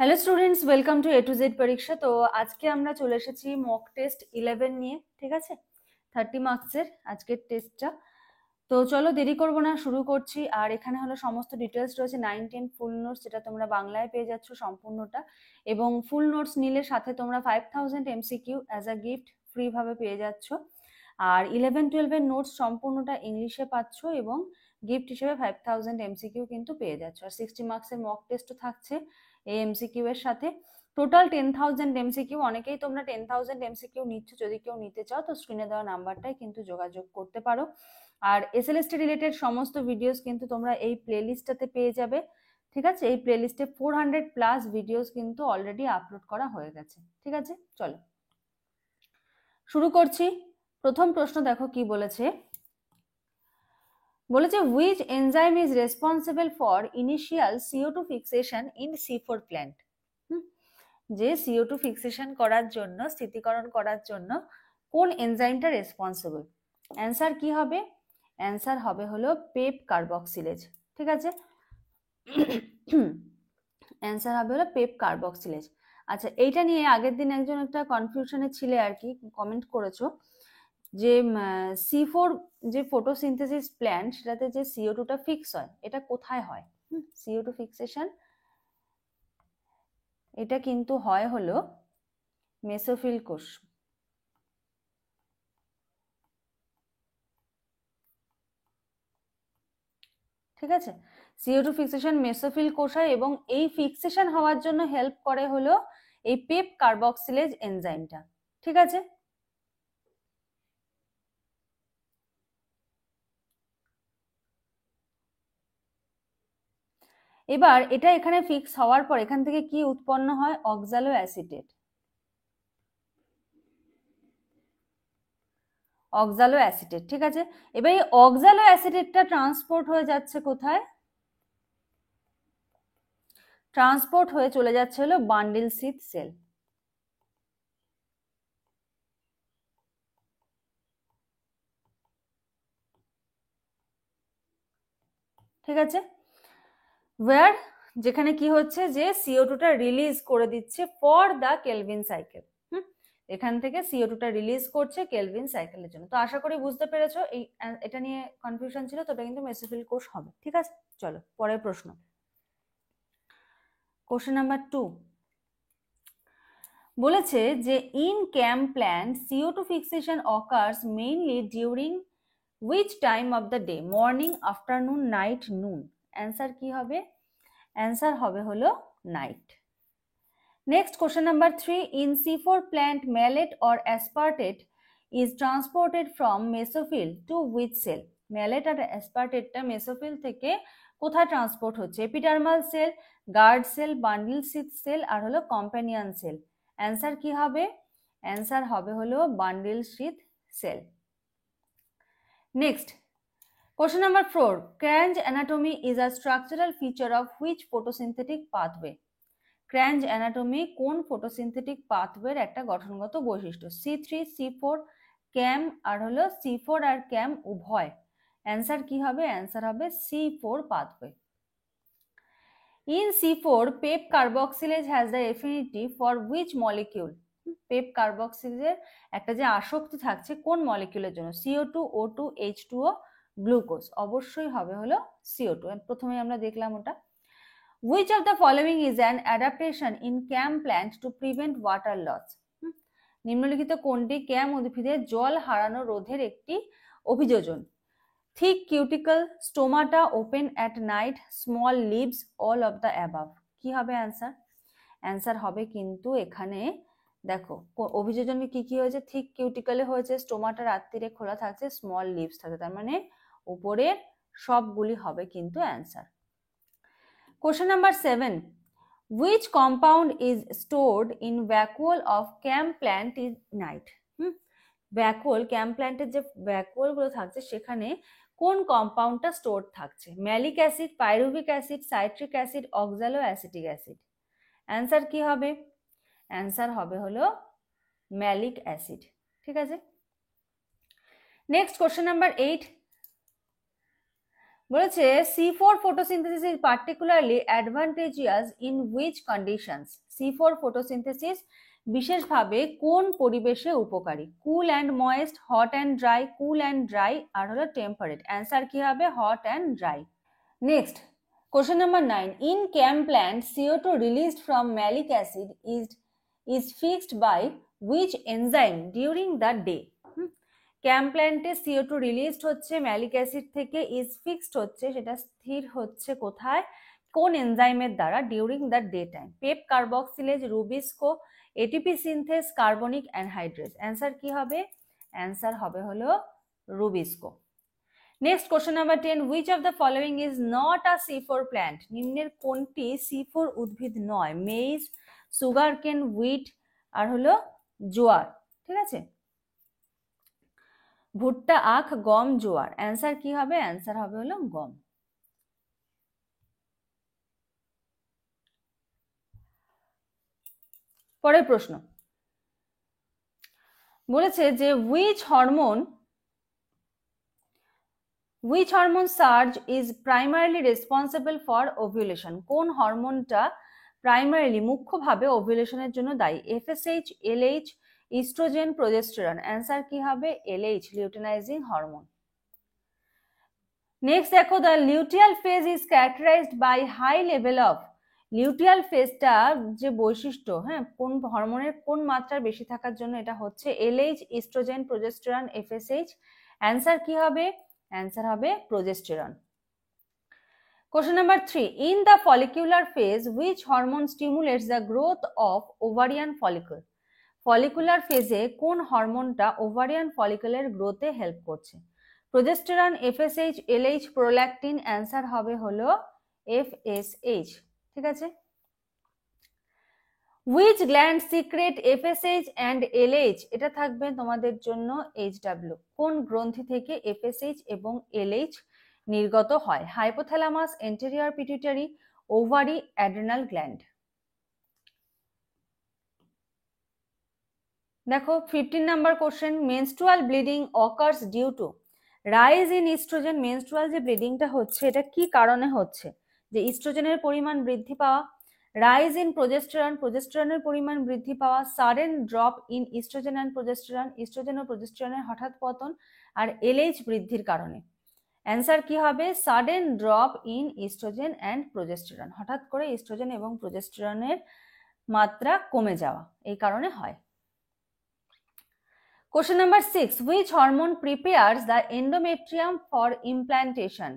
Hello students, welcome to A to Z পরীক্ষা। তো আজকে আমরা চলে এসেছি মক টেস্ট 11 নিয়ে, ঠিক আছে? 30 মার্কসের আজকের টেস্টটা। তো চলো দেরি করব না, শুরু করছি। আর এখানে হলো সমস্ত ডিটেলস রয়েছে 9-10 ফুল নোটস, যেটা তোমরা বাংলায় পেয়ে যাচ্ছ সম্পূর্ণটা। এবং ফুল নোটস নিলে সাথে তোমরা 5000 MCQ as a gift free ভাবে পেয়ে যাচ্ছ। আর 11-12 এর নোটস সম্পূর্ণটা ইংলিশে পাচ্ছ এবং গিফট হিসেবে 5000 এমসিকিউ কিন্তু পেয়ে যাচ্ছ। আর 60 মার্কসের মক টেস্টও থাকছে এই এমসিকিউ এর সাথে। Total 10,000 MCQ. অনেকেই তোমরা 10,000 এমসিকিউ নিচ্ছ, যদি কেউ নিতে চাও তো স্ক্রিনে দেওয়া নাম্বারটাই কিন্তু যোগাযোগ করতে পারো। আর এসএলএসটি রিলেটেড সমস্ত ভিডিওস কিন্তু তোমরা এই প্লেলিস্টটাতে পেয়ে যাবে, ঠিক আছে? এই প্লেলিস্টে 400+ ভিডিওস কিন্তু অলরেডি আপলোড করা হয়ে গেছে, ঠিক আছে? চলো শুরু করছি। প্রথম প্রশ্ন দেখো কি বলেছে। বলেছে which enzyme is responsible for initial CO2 fixation in C4 plant. যে CO2 ফিক্সেশন করার জন্য, স্থিতিকরণ করার জন্য কোন এনজাইমটা রেসপন্সিবল? অ্যান্সার কি হবে? অ্যান্সার হবে হলো পেপ কার্বক্সিলেজ, ঠিক আছে? অ্যান্সার হবে হলো পেপ কার্বক্সিলেজ। আচ্ছা, এইটা নিয়ে আগের দিন একজন একটা কনফিউশনে ছিলে আর কি, কমেন্ট করেছো যে C4 যে ফটোসিনথেসিস প্ল্যান্ট, সেটাতে যে CO2টা ফিক্স হয়, এটা কোথায় হয়? CO2 ফিক্সেশন এটা কিন্তু হয় হলো মেসোফিল কোষ, ঠিক আছে? CO2 ফিক্সেশন মেসোফিল কোষ হয় এবং এই ফিক্সেশন হওয়ার জন্য হেল্প করে হলো এই পেপ কার্বক্সিলেজ এনজাইমটা, ঠিক আছে? এবার এটা এখানে ফিক্স হওয়ার পর এখান থেকে কি উৎপন্ন হয়? অক্সালো অ্যাসিটেট। অক্সালো অ্যাসিটেট, ঠিক আছে? এবার এই অক্সালো অ্যাসিটেটটা ট্রান্সপোর্ট হয়ে যাচ্ছে কোথায়? ট্রান্সপোর্ট হয়ে চলে যাচ্ছে হলো বান্ডিল সিথ সেল, ঠিক আছে? ওয়্যার, যেখানে কি হচ্ছে যে CO2টা রিলিজ করে দিচ্ছে ফর দ্য কেলভিন সাইকেল। এখান থেকে CO2টা রিলিজ করছে কেলভিন সাইকেলের জন্য। তো আশা করি বুঝতে পেরেছো, এই এটা নিয়ে কনফিউশন ছিল, তো এটা কিন্তু মেসোফিল কোষ হবে, ঠিক আছে? চলো পরের প্রশ্ন, কোশ্চেন নাম্বার 2 বলেছে যে in camp plant CO2 fixation occurs mainly during which time of the day? Morning, afternoon, night, নুন? অ্যান্সার কি হবে? অ্যান্সার হবে হলো night. Next question number 3 in C4 plant malate or aspartate is transported from mesophyll to which cell? Malate আর অ্যাসপার্টেটটা mesophyll থেকে কোথায় transport হচ্ছে? Epidermal cell, guard cell, bundle sheath cell আর হলো কম্প্যানিয়ন সেল। অ্যান্সার কি হবে? অ্যান্সার হবে হলো bundle sheath cell. Next question number 4 cranch anatomy is a structural feature of which photosynthetic pathway? cranch anatomy কোন photosynthetic pathway এর একটা গঠনগত বৈশিষ্ট্য? C3, C4, CAM আর হলো C4 আর CAM উভয়। অ্যান্সার কি হবে? অ্যান্সার হবে C4 pathway. In C4 pep carboxylase has the affinity for which molecule? PEP কার্বক্সিলেজের একটা যে আসক্তি থাকছে কোন মলিকিউলের জন্য? CO2, O2, H2O, glucose. অবশ্যই হবে হলো CO2। প্রথমে আমরা দেখলাম ওটা। Which of the following is an adaptation in CAM plant to prevent water loss? নিম্নলিখিত কোনটি ক্যাম উদ্ভিদের জল হারানো রোধের একটি অভিযোজন? thick cuticle, stomata open at night, small leaves, all of the above? কি হবে অ্যান্সার? অ্যান্সার হবে কিন্তু এখানে দেখো অভিযোজনে কি কি হয়েছে, থিক কিউটিকলে হয়েছে, স্টোমাটা রাত্রিরে খোলা থাকছে, স্মল লিভস থাকে, তার মানে উপরের সবগুলি হবে কিন্তু answer. Question number 7 which compound is stored in vacuole of CAM plant in night? Vacuole, CAM প্ল্যান্টের যে ভ্যাকুয়াল গুলো থাকছে সেখানে কোন কম্পাউন্ডটা স্টোর থাকছে? Malic acid, pyruvic acid, citric acid, oxaloacetic acid? Answer কি হবে? অ্যান্সার হবে হলো ম্যালিক অ্যাসিড, ঠিক আছে? নেক্সট কোশ্চেন নাম্বার 8 বলেছে C4 photosynthesis is particularly advantageous in which conditions? C4 photosynthesis বিশেষভাবে কোন পরিবেশে উপকারী? Cool and moist, hot and dry, cool and dry, আর হলো টেম্পারেট। অ্যান্সার কি হবে? Hot and dry. Next, question number 9. In CAM plant, CO2 released from malic acid is fixed by which enzyme during the day? CAM প্ল্যান্টে CO2 released হচ্ছে malic acid থেকে, is fixed হচ্ছে, সেটা স্থির হচ্ছে কোথায়? কোন এনজাইমের দ্বারা? During the day time. PEP carboxylase, rubisco, ATP synthase, carbonic anhydrase. Answer কি হবে? অ্যান্সার হবে হলো rubisco. Next, question number 10. Which of the following is not a C4 plant? নিম্নের কোনটি C4 উদ্ভিদ নয়? মেইজ, সুগার কেন, হুইট, আর হলো জোয়ার। ঠিক আছে, ভুট্টা, আখ, গম, জোয়ার। অ্যান্সার কি হবে? অ্যান্সার হবে হলো গম। পরের প্রশ্ন বলেছে যে which hormone surge is primarily responsible for ovulation? কোন হরমোনটা প্রাইমারিলি মুখ্যভাবে ওভুলেশনের জন্য দায়ী? FSH, LH, estrogen, progesterone. Answer কি হবে? LH, luteinizing hormone. নেক্সট দেখো, the luteal phase is characterized by high level of. Luteal ফেজটা যে বৈশিষ্ট্য, হ্যাঁ, কোন হরমোনের কোন মাত্রা বেশি থাকার জন্য এটা হচ্ছে? LH, estrogen, progesterone, FSH। Answer কি হবে? অ্যান্সার হবে progesterone. Question number 3. In the follicular phase, which hormone stimulates the growth of ovarian follicle? Follicular ফেজে কোন হরমোনটা ওভারিয়ান ফলিকুলের গ্রোথে হেল্প করছে? Progesterone, FSH, LH, prolactin. Answer হবে হলো FSH। ঠিক আছে, which gland secret FSH and LH? এটা থাকবে তোমাদের জন্য HW। কোন গ্রন্থি থেকে FSH এবং LH নির্গত হয়? Hypothalamus, anterior pituitary, ovary, adrenal gland. দেখো 15 number question, menstrual bleeding occurs due to rise in estrogen. Menstrual যে ব্লিডিংটা হচ্ছে এটা কি কারণে হচ্ছে? যে ইস্ট্রোজেনের পরিমাণ বৃদ্ধি পাওয়া, রাইজ ইন প্রোজেস্টেরন, প্রোজেস্টেরনের পরিমাণ বৃদ্ধি পাওয়া, sudden drop in estrogen and progesterone, estrogen ও প্রোজেস্টেরনের হঠাৎ পতন, আর LH বৃদ্ধির কারণে। অ্যান্সার কি হবে? Sudden drop in estrogen and progesterone. হঠাৎ করে ইস্ট্রোজেন এবং প্রোজেস্টেরনের মাত্রা কমে যাওয়া এই কারণে হয়। Question number 6. Which hormone prepares the endometrium for implantation?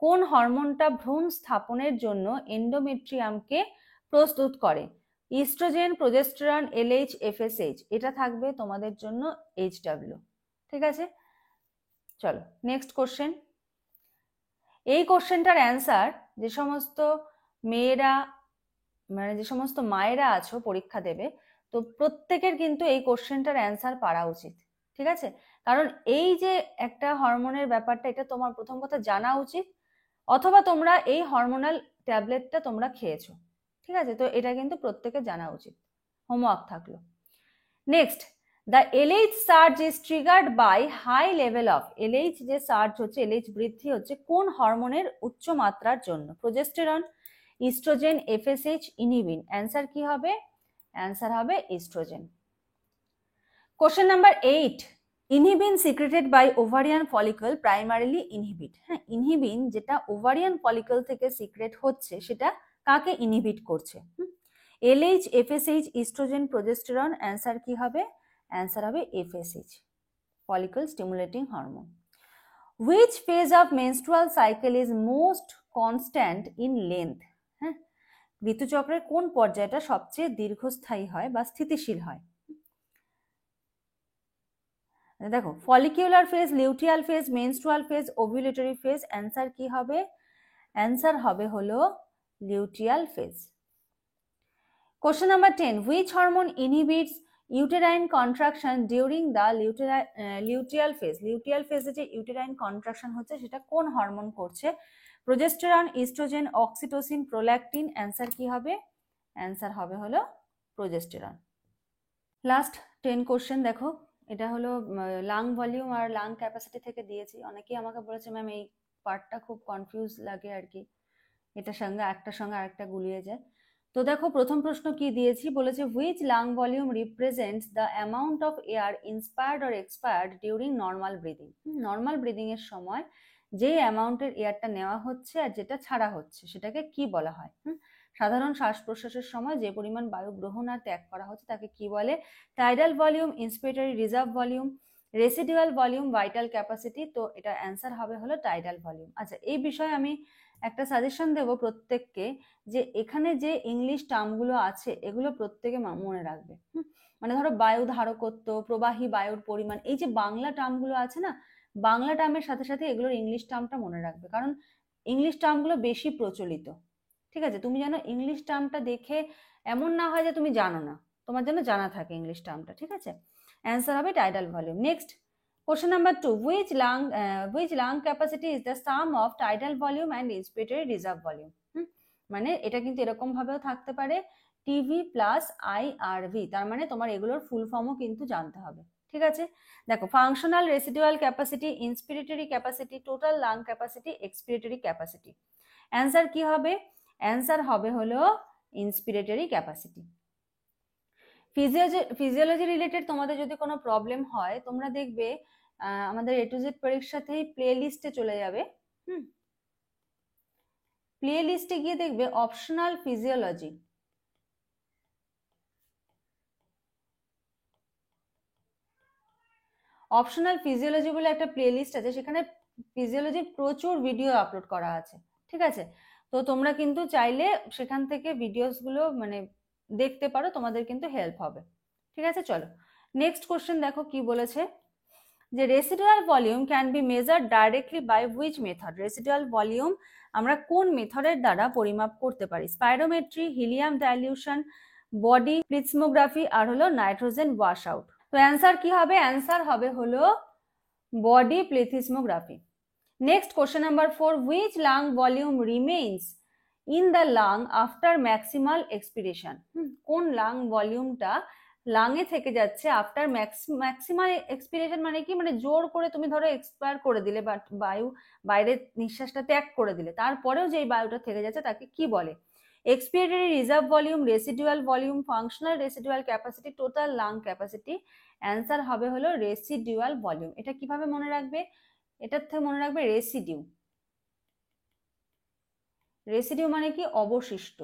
কোন হরমোনটা ভ্রূণ স্থাপনের জন্য এন্ডোমেট্রিয়ামকে প্রস্তুত করে? Estrogen, progesterone, LH, FSH। এটা থাকবে তোমাদের জন্য HW। ঠিক আছে, চলো নেক্সট কোশ্চেন। এই কোশ্চেনটার অ্যান্সার যে সমস্ত মেয়েরা, মানে যে সমস্ত মায়েরা আছো পরীক্ষা দেবে, তো প্রত্যেকের কিন্তু এই কোশ্চেনটার অ্যান্সার পারা উচিত। ঠিক আছে, কারণ এই যে একটা হরমোনের ব্যাপারটা, এটা তোমার প্রথম কথা জানা উচিত, অথবা তোমরা এই হরমোনাল ট্যাবলেটটা তোমরা খেয়েছো। ঠিক আছে, তো এটা কিন্তু প্রত্যেকের জানা উচিত, হোমওয়ার্ক থাকলো। Next, the LH surge is triggered by high level of. LH যে সার্জ হচ্ছে, LH বৃদ্ধি হচ্ছে কোন হরমোনের উচ্চ মাত্রার জন্য? Progesterone, estrogen, FSH, inhibin. Answer কি হবে? অ্যান্সার হবে estrogen. Question number 8. Inhibin secreted by ovarian follicle primarily inhibit. হ্যাঁ, ইনহিবিন যেটা ওভারিয়ান ফলিকল থেকে সিক্রেট হচ্ছে সেটা কাকে ইনহিবিট করছে? LH, FSH, estrogen, progesterone. Answer কি হবে? অ্যান্সার হবে FSH, follicle stimulating hormone. Which phase of menstrual cycle is most constant in length? হ্যাঁ, ঋতুচক্রের কোন পর্যায়টা সবচেয়ে দীর্ঘস্থায়ী হয় বা স্থিতিশীল হয়? দেখো, follicular phase, luteal phase, menstrual phase, ovulatory phase. Answer কি হবে? অ্যান্সার হবে হলো luteal phase. Question number 10. Which hormone inhibits uterine contraction during the luteal phase? Luteal ফেজে যে ইউটেরাইন কন্ট্রাকশন হচ্ছে সেটা কোন হরমোন করছে? Progesterone, estrogen, oxytocin, prolactin. Answer কি হবে? অ্যান্সার হবে হলো প্রোজেস্টেরন। লাস্ট 10 কোশ্চেন দেখো, এটা হলো লাং ভলিউম আর লাং ক্যাপাসিটি থেকে দিয়েছি। অনেকেই আমাকে বলেছে ম্যাম এই পার্টটা খুব কনফিউজ লাগে আর কি, এটার সঙ্গে একটার সঙ্গে আরেকটা গুলিয়ে যায়। তো দেখো প্রথম প্রশ্ন কি দিয়েছি, বলেছে which lung volume represents the amount of air inspired or expired during normal breathing. Normal breathing এর সময় যে অ্যামাউন্টের এয়ারটা নেওয়া হচ্ছে আর যেটা ছাড়া হচ্ছে সেটাকে কি বলা হয়। সাধারণ শ্বাস প্রশ্বাসের সময় যে পরিমাণ বায়ু গ্রহণ আর ত্যাগ করা হচ্ছে তাকে কি বলে? Tidal volume, inspiratory reserve volume, residual volume, vital capacity. তো এটা অ্যান্সার হবে হলো টাইডাল ভলিউম। আচ্ছা, এই বিষয়ে আমি একটা সাজেশন দেব প্রত্যেককে, যে এখানে যে ইংলিশ টার্মগুলো আছে এগুলো প্রত্যেকে মনে রাখবে। মানে ধরো বায়ু ধারকত্ব, প্রবাহী বায়ুর পরিমাণ, এই যে বাংলা টার্মগুলো আছে না, বাংলা টার্মের সাথে সাথে এগুলোর ইংলিশ টার্মটা মনে রাখবে, কারণ ইংলিশ টার্মগুলো বেশি প্রচলিত। ঠিক আছে, তুমি যেন ইংলিশ টার্মটা দেখে এমন না হয় যে তুমি জানো না, তোমার যেন জানা থাকে ইংলিশ টার্মটা। ঠিক আছে, অ্যান্সার হবে tidal volume. Next question number 2, which lung capacity is the sum of tidal volume and inspiratory reserve volume? মানে এটা কিন্তু এরকম ভাবেও থাকতে পারে টিভি প্লাস আইআরভি, তার মানে তোমার এগুলোর ফুল ফর্মও কিন্তু জানতে হবে। ঠিক আছে, দেখো functional residual capacity, inspiratory capacity, total lung capacity, expiratory capacity. Answer কি হবে? অ্যান্সার হবে হলো ইন্সপিরেটরি ক্যাপাসিটি। ফিজিওলজি রিলেটেড তোমাদের যদি কোনো প্রবলেম হয়, তোমরা দেখবে আমাদের A to Z পরীক্ষাতেই প্লে লিস্টে চলে যাবে। প্লে লিস্টে গিয়ে দেখবে অপশনাল ফিজিওলজি, অপশনাল ফিজিওলজি বলে একটা প্লে লিস্ট আছে, সেখানে ফিজিওলজির প্রচুর ভিডিও আপলোড করা আছে। ঠিক আছে, তো তোমরা কিন্তু চাইলে সেখান থেকে ভিডিওসগুলো মানে দেখতে পারো, তোমাদের কিন্তু হেল্প হবে। ঠিক আছে, চলো নেক্সট কোশ্চেন দেখো কি বলেছে, যে residual volume can be measured directly by which method? Residual volume আমরা কোন মেথডের দ্বারা পরিমাপ করতে পারি? Spirometry, helium dilution, body plethysmography, আর হলো নাইট্রোজেন ওয়াশ আউট। তো অ্যান্সার কি হবে? অ্যান্সার হবে হলো body plethysmography. Next question number 4, which lung volume remains in the lung after maximal expiration? কোন লাং ভলিউমটা লাঙে থেকে যাচ্ছে আফটার ম্যাক্সিমাল এক্সপিরেশন? মানে কি, মানে জোর করে তুমি ধরো এক্সপায়ার করে দিলে বা বায়ু বাইরে নিঃশ্বাসটা ত্যাগ করে দিলে, তারপরেও যে বায়ুটা থেকে যাচ্ছে তাকে কি বলে? Expiratory reserve volume, residual volume, functional residual capacity, total lung capacity. Answer হবে হলো রেসিডুয়াল ভলিউম। এটা কিভাবে মনে রাখবে? এটার থেকে মনে রাখবে রেসিডিউ। রেসিডিউ মানে কি? অবশিষ্ট।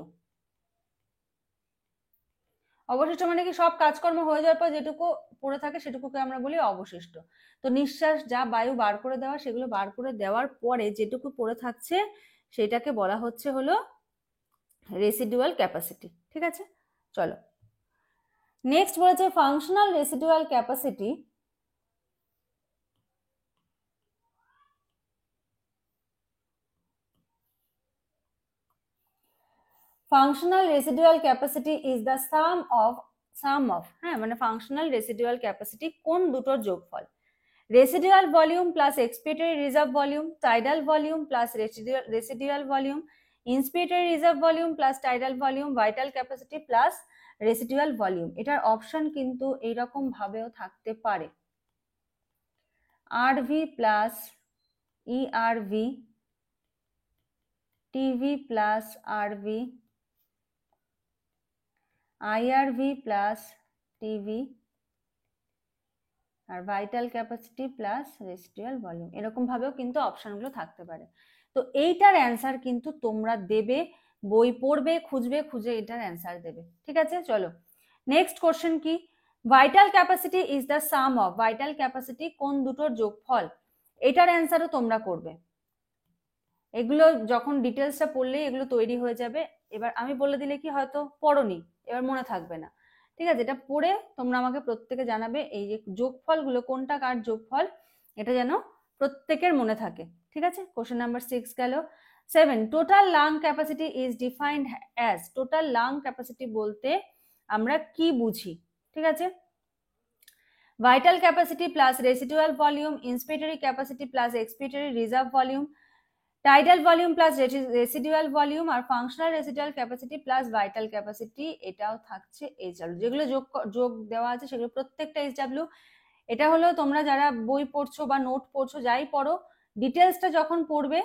অবশিষ্ট মানে কি? সব কাজকর্ম হয়ে যাওয়ার পর যেটুকু পড়ে থাকে সেটুকুকে আমরা বলি অবশিষ্ট। তো নিঃশ্বাস যা বায়ু বার করে দেওয়া, সেগুলো বার করে দেওয়ার পরে যেটুকু পড়ে থাকছে সেটাকে বলা হচ্ছে হলো রেসিডুয়াল ক্যাপাসিটি। ঠিক আছে, চলো নেক্সট বলেছে functional residual capacity functional residual capacity is the sum of হ্যাঁ, মানে ফাংশনাল রেসিডুয়াল ক্যাপাসিটি কোন দুটোর যোগফল? Residual volume plus expiratory reserve volume, tidal volume plus residual volume, inspiratory reserve volume plus tidal volume, vital capacity plus residual volume. এটার option কিন্তু এইরকম ভাবেও থাকতে পারে, RV plus ERV, TV plus RV, IRV plus TV, আর vital capacity plus residual volume. এরকম ভাবেও কিন্তু অপশনগুলো থাকতে পারে। তো এইটার অ্যান্সার কিন্তু তোমরা দেবে, বই পড়বে, খুঁজে এটার অ্যান্সার দেবে। ঠিক আছে, চলো নেক্সট কোশ্চেন কি, vital capacity is the some of, vital capacity কোন দুটোর যোগফল? এটার অ্যান্সারও তোমরা করবে। এগুলো যখন ডিটেলসটা পড়লেই এগুলো তৈরি হয়ে যাবে। এবার আমি বলে দিলে কি হয়তো পড়োনি, এবার মনে থাকবে না। ঠিক আছে, এটা পড়ে তোমরা আমাকে প্রত্যেকে জানাবে এই যে যোগফলগুলো কোনটা কার যোগফল, এটা যেন প্রত্যেকের মনে থাকে। ঠিক আছে, কোশ্চেন নাম্বার 6 গেল। 7, total lung capacity is defined as, total lung capacity বলতে আমরা কি বুঝি? ঠিক আছে, vital capacity plus residual volume, inspiratory capacity plus expiratory reserve volume, tidal volume plus residual volume, আর functional residual capacity plus vital capacity. এটাও থাকছে HW. যেগুলো যোগ দেওয়া আছে সেগুলো প্রত্যেকটা এইচডব্লিউ। এটা হলো তোমরা যারা বই পড়ছো বা নোট পড়ছো, যাই পড়ো, ডিটেলসটা যখন পড়বে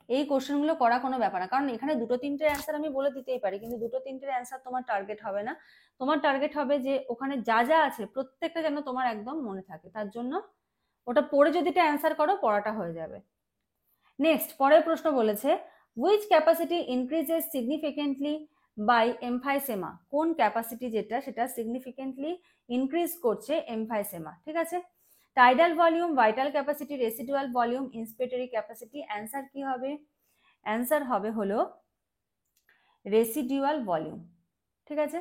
এই কোশ্চেনগুলো করা কোনো ব্যাপার না, কারণ এখানে দুটো তিনটে অ্যান্সার আমি বলে দিতেই পারি, কিন্তু দুটো তিনটের অ্যান্সার তোমার টার্গেট হবে না। তোমার টার্গেট হবে যে ওখানে যা যা আছে প্রত্যেকটা যেন তোমার একদম মনে থাকে, তার জন্য ওটা পড়ে যদি এটা অ্যান্সার করো পড়াটা হয়ে যাবে। নেক্সট পরের প্রশ্ন বলেছে which capacity increases significantly by emphysema, কোন ক্যাপাসিটি যেটা সেটা সিগনিফিকেন্টলি ইনক্রিজ করছে এমফাইসেমা। ঠিক আছে, tidal volume, vital capacity, residual volume, inspiratory capacity. Answer কি হবে? অ্যান্সার হবে হলো রেসিডুয়াল ভলিউম। ঠিক আছে,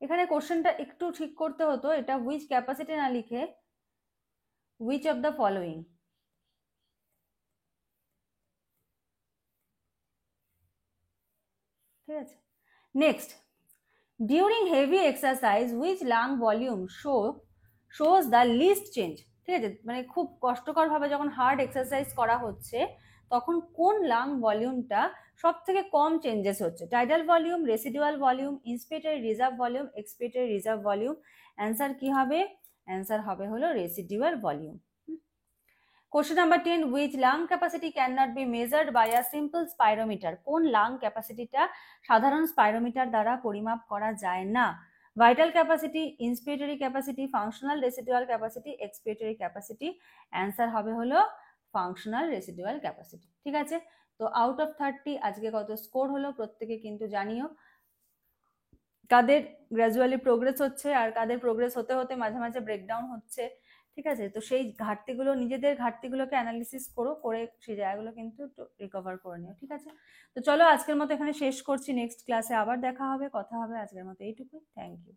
এখানে কোশ্চেনটা একটু ঠিক করতে হতো, এটা হুইচ ক্যাপাসিটি না লিখে হুইচ অফ দ্য ফলোইং। ঠিক আছে, next during heavy exercise which lung volume shows the least change. ঠিক আছে, মানে খুব কষ্টকর ভাবে যখন হার্ড এক্সারসাইজ করা হচ্ছে তখন কোন লাং ভলিউমটা সব থেকে কম চেঞ্জেস হচ্ছে? Tidal volume, residual volume, inspiratory reserve volume, expiratory reserve volume. Answer কি হবে? অ্যান্সার হবে হলো residual volume. Question number 10 which lung capacity cannot be measured by a simple spirometer, কোন লাং ক্যাপাসিটিটা সাধারণ স্পাইরোমিটার দ্বারা পরিমাপ করা যায় না? Vital capacity, inspiratory capacity, functional residual capacity, expiratory capacity. Answer হবে হলো ফাংশনাল রেসিডুয়াল ক্যাপাসিটি। ঠিক আছে, তো আউট অফ 30 আজকে কত স্কোর হলো প্রত্যেকে কিন্তু জানিও, কাদের গ্র্যাজুয়ালি প্রোগ্রেস হচ্ছে আর কাদের প্রোগ্রেস হতে হতে মাঝে মাঝে ব্রেকডাউন হচ্ছে। ঠিক আছে, তো সেই ঘাটতিগুলো, নিজেদের ঘাটতিগুলোকে অ্যানালিসিস করে সেই জায়গাগুলো কিন্তু রিকভার করে নিও। ঠিক আছে, তো চলো আজকের মতো এখানে শেষ করছি, নেক্সট ক্লাসে আবার দেখা হবে, কথা হবে। আজকের মতো এইটুকুই, থ্যাংক ইউ।